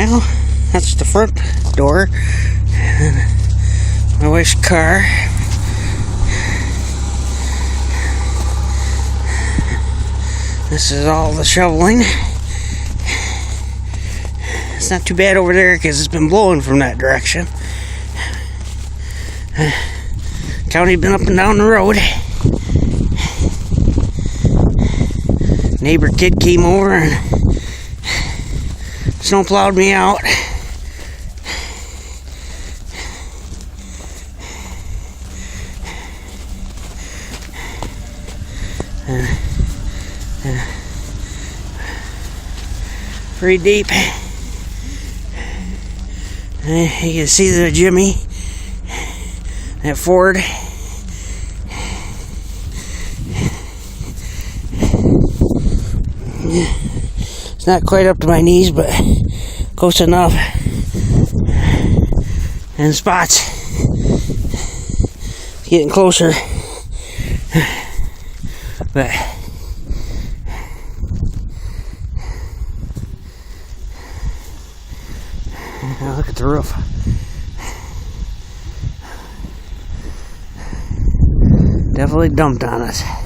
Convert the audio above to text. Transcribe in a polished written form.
Well, that's the front door. And my wife's car. This is all the shoveling. It's not too bad over there because it's been blowing from that direction. County's been up and down the road. Neighbor kid came over and snow plowed me out. Pretty deep. You can see the Jimmy, that Ford. It's not quite up to my knees, but close enough. And spots. It's getting closer. But now look at the roof. Definitely dumped on us.